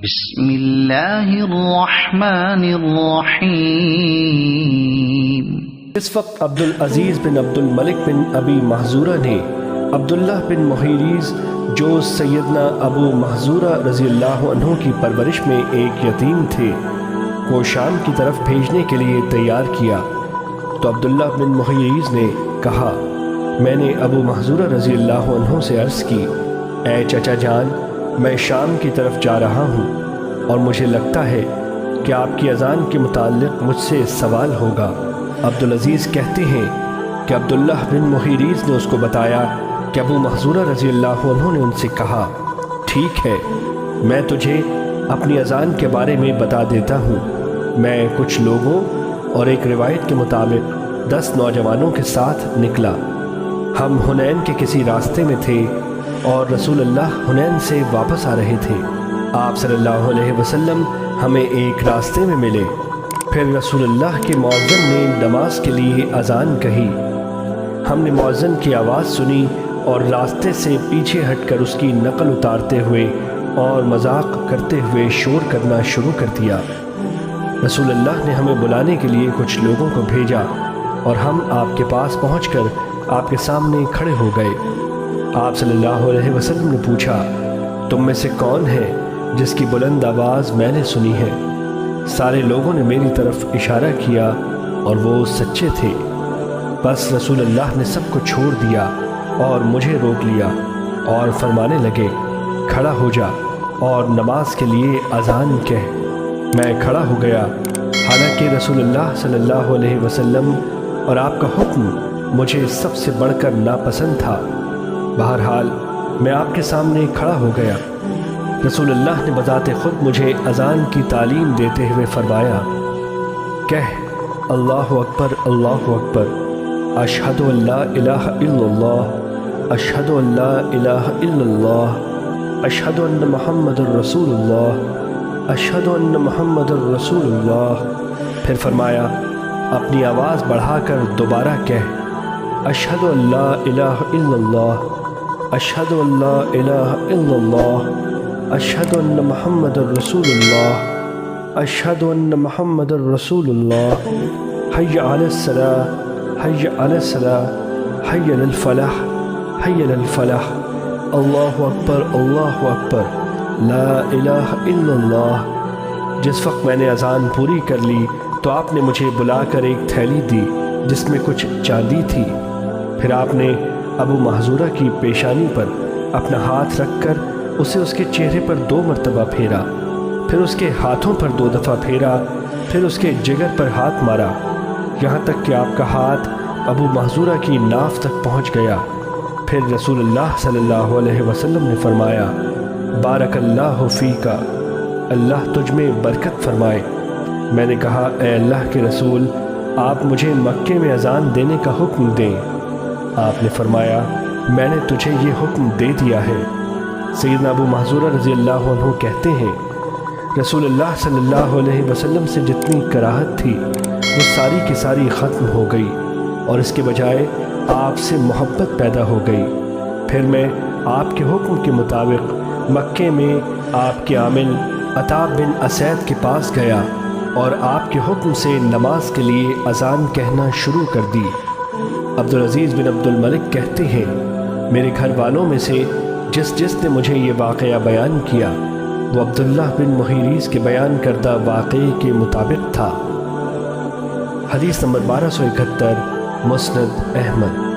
بسم اللہ الرحمن الرحیم۔ اس وقت عبدالعزیز بن عبدالملک بن ابی محذورہ نے عبداللہ بن محیریز جو سیدنا ابو محذورہ رضی اللہ عنہ کی پرورش میں ایک یتیم تھے کو شام کی طرف بھیجنے کے لیے تیار کیا، تو عبداللہ بن محیریز نے کہا، میں نے ابو محذورہ رضی اللہ عنہ سے عرض کی، اے چچا جان، میں شام کی طرف جا رہا ہوں اور مجھے لگتا ہے کہ آپ کی اذان کے متعلق مجھ سے سوال ہوگا۔ عبدالعزیز کہتے ہیں کہ عبداللہ بن محیریز نے اس کو بتایا کہ ابو محذورہ رضی اللہ عنہ نے ان سے کہا، ٹھیک ہے، میں تجھے اپنی اذان کے بارے میں بتا دیتا ہوں۔ میں کچھ لوگوں اور ایک روایت کے مطابق 10 نوجوانوں کے ساتھ نکلا۔ ہم حنین کے کسی راستے میں تھے اور رسول اللہ حنین سے واپس آ رہے تھے۔ آپ صلی اللہ علیہ وسلم ہمیں ایک راستے میں ملے۔ پھر رسول اللہ کے مؤذن نے نماز کے لیے اذان کہی۔ ہم نے مؤذن کی آواز سنی اور راستے سے پیچھے ہٹ کر اس کی نقل اتارتے ہوئے اور مذاق کرتے ہوئے شور کرنا شروع کر دیا۔ رسول اللہ نے ہمیں بلانے کے لیے کچھ لوگوں کو بھیجا اور ہم آپ کے پاس پہنچ کر آپ کے سامنے کھڑے ہو گئے۔ آپ صلی اللہ علیہ وسلم نے پوچھا، تم میں سے کون ہے جس کی بلند آواز میں نے سنی ہے؟ سارے لوگوں نے میری طرف اشارہ کیا اور وہ سچے تھے۔ بس رسول اللہ نے سب کو چھوڑ دیا اور مجھے روک لیا اور فرمانے لگے، کھڑا ہو جا اور نماز کے لیے اذان کہہ۔ میں کھڑا ہو گیا، حالانکہ رسول اللہ صلی اللہ علیہ وسلم اور آپ کا حکم مجھے سب سے بڑھ کر ناپسند تھا۔ بہرحال میں آپ کے سامنے کھڑا ہو گیا۔ رسول اللہ نے بذات خود مجھے اذان کی تعلیم دیتے ہوئے فرمایا، کہہ، اللہ اکبر اللہ اکبر، اشہد ان لا الہ الا اللہ، اشہد ان لا الہ الا اللہ، اشہد ان محمد الرسول اللہ، اشہد ان محمد الرسول اللہ۔ پھر فرمایا، اپنی آواز بڑھا کر دوبارہ کہہ، اشہد ان لا الہ الا اللہ، اشہد ان لا الہ الا اللہ، اشہد ان محمد الرسول اللہ، اشہد ان محمد الرسول اللہ، حی علی الصلاۃ، حی علی الصلاۃ، حی علی الفلاح، حی علی الفلاح، اللہ اکبر اللہ اکبر، لا الہ الا اللہ۔ جس وقت میں نے اذان پوری کر لی تو آپ نے مجھے بلا کر ایک تھیلی دی جس میں کچھ چاندی تھی۔ پھر آپ نے ابو محذورہ کی پیشانی پر اپنا ہاتھ رکھ کر اسے اس کے چہرے پر 2 مرتبہ پھیرا، پھر اس کے ہاتھوں پر 2 دفعہ پھیرا، پھر اس کے جگر پر ہاتھ مارا، یہاں تک کہ آپ کا ہاتھ ابو محذورہ کی ناف تک پہنچ گیا۔ پھر رسول اللہ صلی اللہ علیہ وسلم نے فرمایا، بارک اللہ فیکا، اللہ تجھ میں برکت فرمائے۔ میں نے کہا، اے اللہ کے رسول، آپ مجھے مکے میں اذان دینے کا حکم دیں۔ آپ نے فرمایا، میں نے تجھے یہ حکم دے دیا ہے۔ سیدنا ابو محذورہ رضی اللہ عنہ کہتے ہیں، رسول اللہ صلی اللہ علیہ وسلم سے جتنی کراہت تھی وہ ساری کی ساری ختم ہو گئی اور اس کے بجائے آپ سے محبت پیدا ہو گئی۔ پھر میں آپ کے حکم کے مطابق مکے میں آپ کے عامل عطا بن اسید کے پاس گیا اور آپ کے حکم سے نماز کے لیے اذان کہنا شروع کر دی۔ عبدالعزیز بن عبدالملک کہتے ہیں، میرے گھر والوں میں سے جس نے مجھے یہ واقعہ بیان کیا وہ عبداللہ بن محیریز کے بیان کردہ واقعے کے مطابق تھا۔ حدیث نمبر 1271، مسند احمد۔